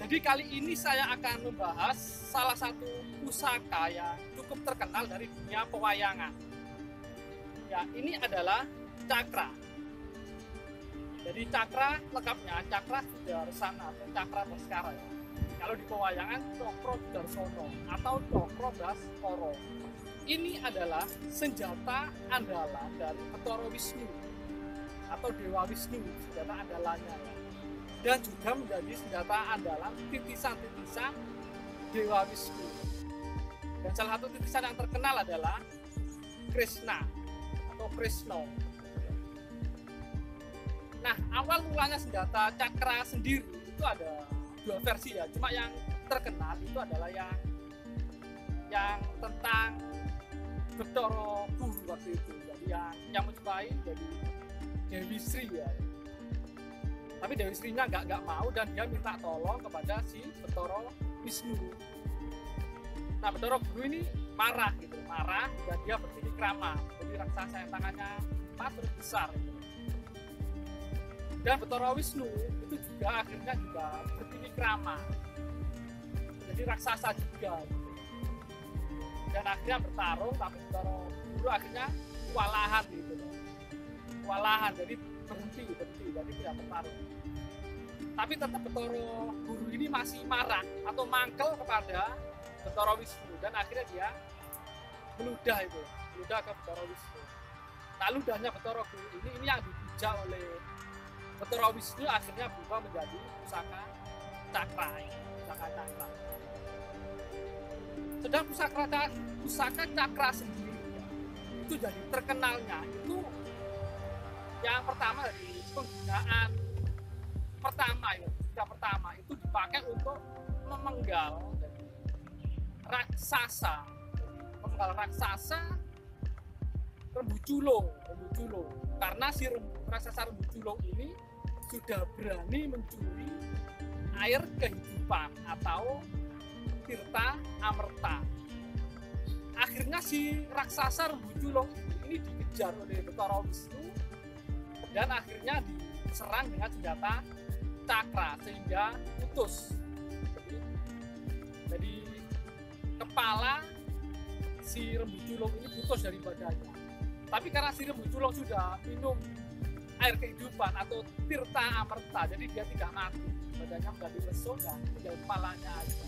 Jadi kali ini saya akan membahas salah satu pusaka yang cukup terkenal dari dunia pewayangan. Ya, ini adalah cakra. Jadi cakra lengkapnya cakra Sudarsana atau cakra Baskara. Ya. Kalau di pewayangan Cokro Sudarsono atau Cokro Baskoro. Ini adalah senjata andalan dari Bathara Wisnu atau Dewa Wisnu, senjata andalannya. Ya. Dan juga menjadi senjata andalan titisan-titisan Dewa Wisnu. Dan salah satu titisan yang terkenal adalah Krishna atau Krishna. Nah, awal mulanya senjata cakra sendiri itu ada dua versi ya. Cuma yang terkenal itu adalah yang tentang Bathara Guru waktu itu. Jadi yang menyukai jadi Dewi Sri ya. Tapi Dewi Srinya nggak mau dan dia minta tolong kepada si Bathara Wisnu. Nah, Bathara Guru ini marah dan dia bertinggi krama. Jadi raksasa yang tangannya 4 terus besar. Gitu. Dan Bathara Wisnu itu juga akhirnya bertinggi krama. Jadi raksasa juga. Gitu. Dan akhirnya bertarung, tapi Bathara Guru akhirnya kewalahan gitu. Kewalahan, jadi berhenti, jadi tidak bertarung. Tapi tetap Bathara Guru ini masih marah atau mangkel kepada Bathara Wisnu dan akhirnya dia meludah ke Bathara Wisnu. Nah, ludahnya Bathara Guru ini yang dipuja oleh Bathara Wisnu akhirnya berubah menjadi pusaka cakra. Sedang pusaka cakra sendiri ya, itu jadi terkenalnya itu yang pertama dari penggunaan pertama itu dipakai untuk memenggal raksasa Rembu Culung karena si raksasa Rembu Culung ini sudah berani mencuri air kehidupan atau tirta amerta. Akhirnya si raksasa Rembu Culung ini dikejar oleh Bathara Wisnu dan akhirnya diserang dengan senjata cakra sehingga putus. Jadi kepala si Rembu Culung ini putus dari badannya. Tapi karena si Rembu Culung sudah minum air kehidupan atau tirta amerta, jadi dia tidak mati. Badannya menjadi lesu dan tinggal kepalanya aja.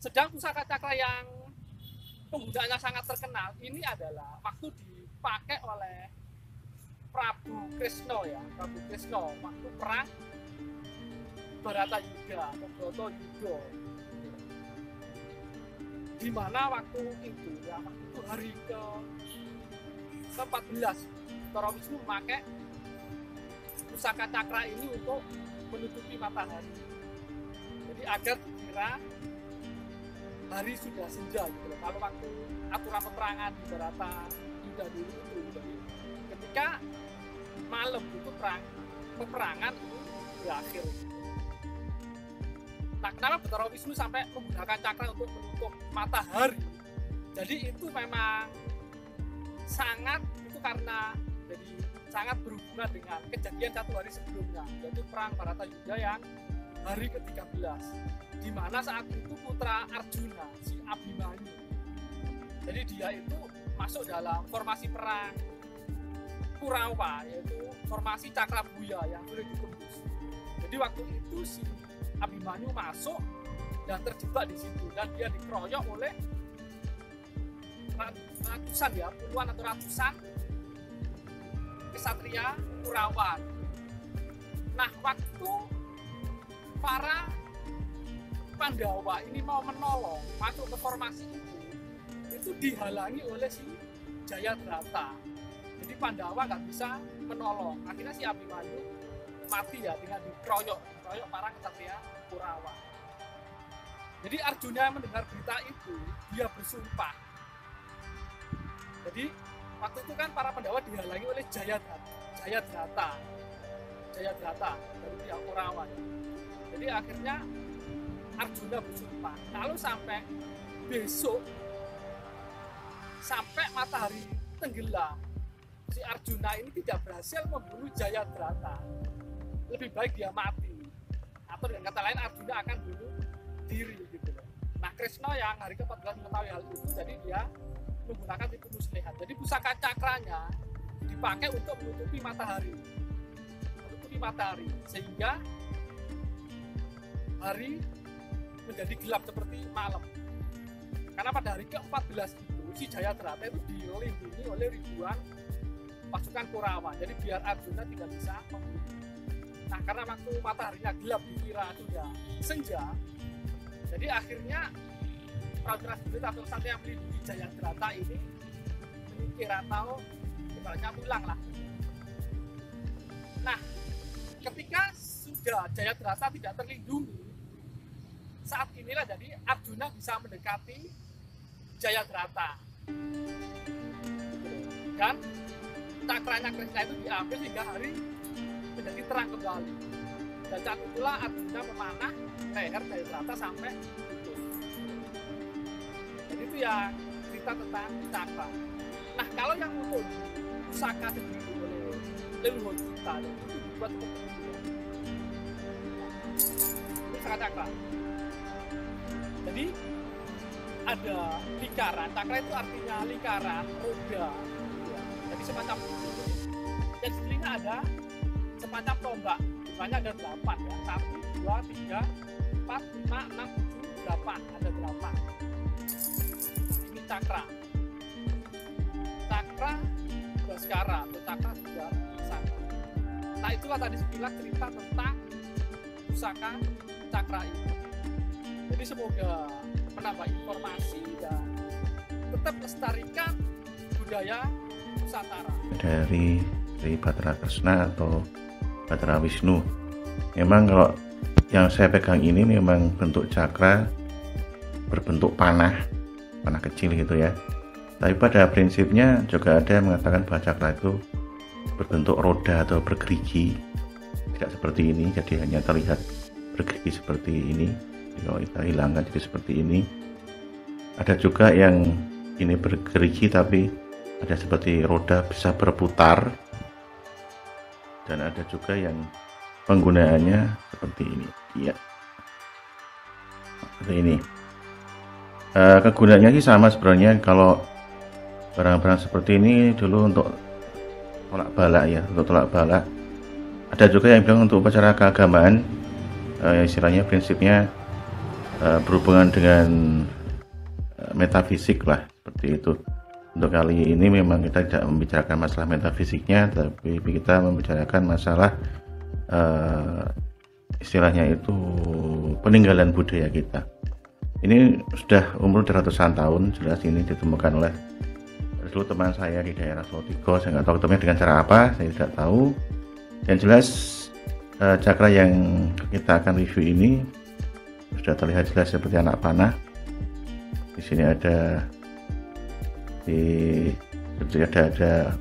Sedang pusaka cakra yang penggunaannya sangat terkenal ini adalah waktu dipakai oleh Prabu Krishna waktu perang Baratayuda atau Bratayuda. Di mana waktu itu hari ke-14 Bathara Wisnu memakai pusaka cakra ini untuk menutupi matahari. Jadi agar dikira hari sudah senja gitu loh. Kalau waktu aturan peperangan di Baratayuda dulu itu, jadi ketika malam itu peperangan itu berakhir. Nah, kenapa Bathara Wisnu sampai menggunakan cakra untuk menutup matahari? Jadi itu memang sangat berhubungan dengan kejadian 1 hari sebelumnya, yaitu perang Baratayuda yang hari ke-13, di mana saat itu putra Arjuna, si Abhimanyu. Jadi dia itu masuk dalam formasi perang Kurawa, yaitu formasi Cakrabuya yang sulit ditembus. Jadi waktu itu si Abhimanyu masuk dan terjebak di situ dan dia dikeroyok oleh puluhan atau ratusan kesatria Kurawa. Nah, waktu para Pandawa ini mau menolong masuk ke formasi itu dihalangi oleh si Jayadrata. Jadi Pandawa nggak bisa menolong. Akhirnya si Abhimanyu mati ya dengan dikeroyok para kesatria Kurawa. Jadi Arjuna mendengar berita itu, dia bersumpah. Jadi waktu itu kan para Pandawa dihalangi oleh Jayadrata dari pihak Kurawa. Jadi akhirnya Arjuna bersumpah, kalau sampai besok sampai matahari tenggelam si Arjuna ini tidak berhasil membunuh Jayadrata, lebih baik dia mati. atau dengan kata lain Arjuna akan bunuh diri gitu loh. Nah Krishna yang hari ke-14 mengetahui hal itu, jadi dia menggunakan tipu muslihat. Jadi pusaka cakranya dipakai untuk menutupi matahari, sehingga hari menjadi gelap seperti malam. Karena pada hari ke-14 itu si Jayadrata itu dilindungi oleh ribuan pasukan Kurawa. Jadi biar Arjuna tidak bisa membunuh. Nah karena waktu mataharinya gelap dikira sudah senja, jadi akhirnya prajurit atau satria yang melindungi Jayadrata ini menyingkir atau ibaratnya pulang lah. Nah ketika sudah Jayadrata tidak terlindungi, saat inilah jadi Arjuna bisa mendekati Jayadrata dan cakranya Krishna itu diambil hingga hari menjadi terang kembali, dan saat itulah Arjuna memanah leher Jayadrata sampai putus. Dan itu yang cerita tentang cakra. Nah kalau yang untuk pusaka sendiri oleh leluhur kita itu dibuat seperti ini. Ini pusaka cakra. Jadi ada lingkaran, cakra itu artinya lingkaran, roda, ya. Jadi semacam itu. Dan di sini ada semacam tombak, jumlahnya ada 8 ya, 1, 2, 3, 4, 5, 6, 7, 8, ada 8. Ini cakra. Cakra Bhaskara atau cakra juga pusaka. Nah itulah tadi sekilas cerita tentang pusaka cakra ini. Jadi semoga menambah informasi dan tetap lestarikan budaya Nusantara. Dari Sri Bathara Krishna atau Bathara Wisnu. Memang kalau yang saya pegang ini memang bentuk cakra berbentuk panah kecil gitu ya. Tapi pada prinsipnya juga ada yang mengatakan bahwa cakra itu berbentuk roda atau bergerigi. Tidak seperti ini, jadi hanya terlihat bergerigi seperti ini. Kalau kita hilangkan jadi seperti ini. Ada juga yang ini bergerigi tapi ada seperti roda bisa berputar, dan ada juga yang penggunaannya seperti ini ya, seperti ini. Kegunaannya sih sama sebenarnya. Kalau barang-barang seperti ini dulu untuk tolak bala ya, untuk tolak bala. Ada juga yang bilang untuk upacara keagamaan, istilahnya prinsipnya berhubungan dengan metafisik lah, seperti itu. Untuk kali ini memang kita tidak membicarakan masalah metafisiknya, tapi kita membicarakan masalah istilahnya itu peninggalan budaya kita. Ini sudah umur ratusan tahun, jelas ini ditemukan oleh dulu teman saya di daerah Solotigo. Saya nggak tahu ketemunya dengan cara apa, saya tidak tahu. Yang jelas cakra yang kita akan review ini sudah terlihat jelas seperti anak panah. Di sini ada ada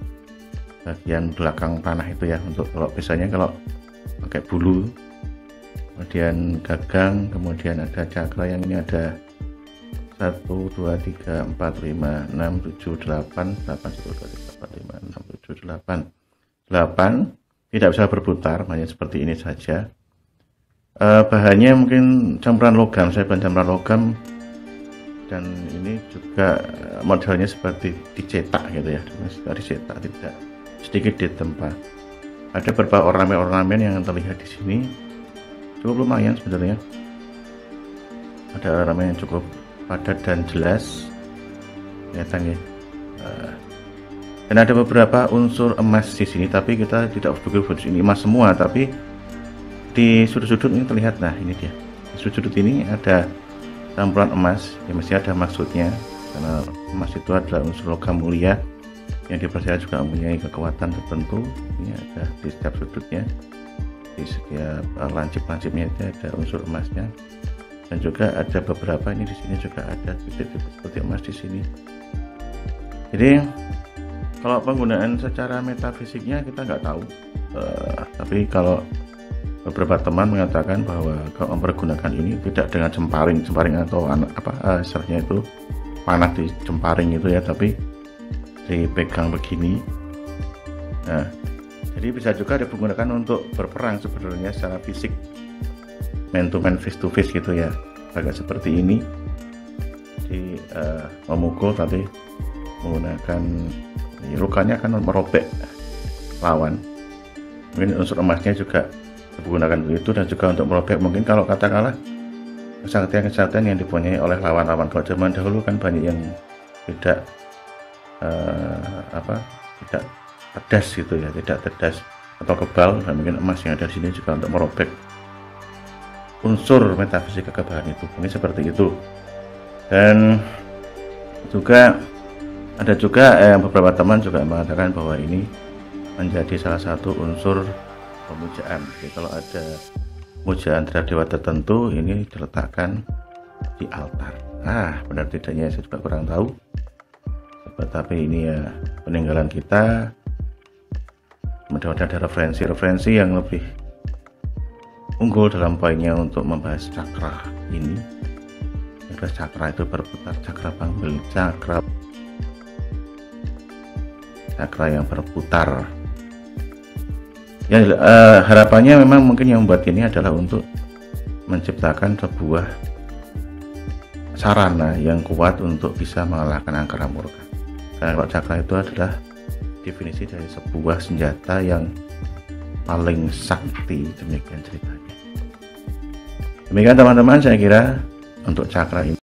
bagian belakang panah itu ya, untuk kalau biasanya kalau pakai bulu, kemudian gagang, kemudian ada cakra yang ini ada 1, 2, 3, 4, 5, 6, 7, 8, 8, 1, 2, 3, 4, 5, 6, 7, 8 tidak bisa berputar, hanya seperti ini saja. Bahannya mungkin campuran logam, saya bahan campuran logam, dan ini juga modelnya seperti dicetak gitu ya, dicetak, tidak sedikit ditempa. Ada beberapa ornamen-ornamen yang terlihat di sini, cukup lumayan sebenarnya. Ada ornamen yang cukup padat dan jelas, kelihatan ya. Dan ada beberapa unsur emas di sini, tapi kita tidak berpikir ini emas semua, tapi di sudut-sudut ini terlihat. Nah ini dia, di sudut-sudut ini ada campuran emas, ya mesti ada maksudnya, karena emas itu adalah unsur logam mulia yang dipercaya juga mempunyai kekuatan tertentu. Ini ada di setiap sudutnya, di setiap lancip-lancipnya itu ada unsur emasnya, dan juga ada beberapa ini di sini juga ada titik-titik seperti emas di sini. Jadi kalau penggunaan secara metafisiknya kita nggak tahu, tapi kalau beberapa teman mengatakan bahwa kalau mempergunakan ini tidak dengan jemparing atau istilahnya itu panah di jemparing itu ya, tapi dipegang begini. Nah, jadi bisa juga digunakan untuk berperang sebenarnya secara fisik. man to man, face to face gitu ya, agak seperti ini. Jadi memukul tapi menggunakan lukanya akan merobek lawan. Mungkin unsur emasnya juga digunakan begitu, dan juga untuk merobek mungkin kalau katakanlah kesaktian-kesaktian yang dipunyai oleh lawan-lawan. Kalau zaman dahulu kan banyak yang tidak tidak cerdas gitu ya, tidak cerdas atau kebal, dan mungkin emas yang ada di sini juga untuk merobek unsur metafisika kebahan itu, ini seperti itu. Dan juga ada juga beberapa teman juga mengatakan bahwa ini menjadi salah satu unsur pemujaan. Jadi kalau ada pemujaan terhadap dewa tertentu, ini diletakkan di altar. Benar tidaknya saya juga kurang tahu, tapi ini ya peninggalan kita. Mudah-mudahan ada referensi yang lebih unggul dalam poinnya untuk membahas cakra ini. Cakra itu berputar, cakra panggil, cakra yang berputar. Ya, harapannya memang mungkin yang membuat ini adalah untuk menciptakan sebuah sarana yang kuat untuk bisa mengalahkan angkara murka. Karena kalau cakra itu adalah definisi dari sebuah senjata yang paling sakti, demikian ceritanya. Demikian teman-teman, saya kira untuk cakra ini.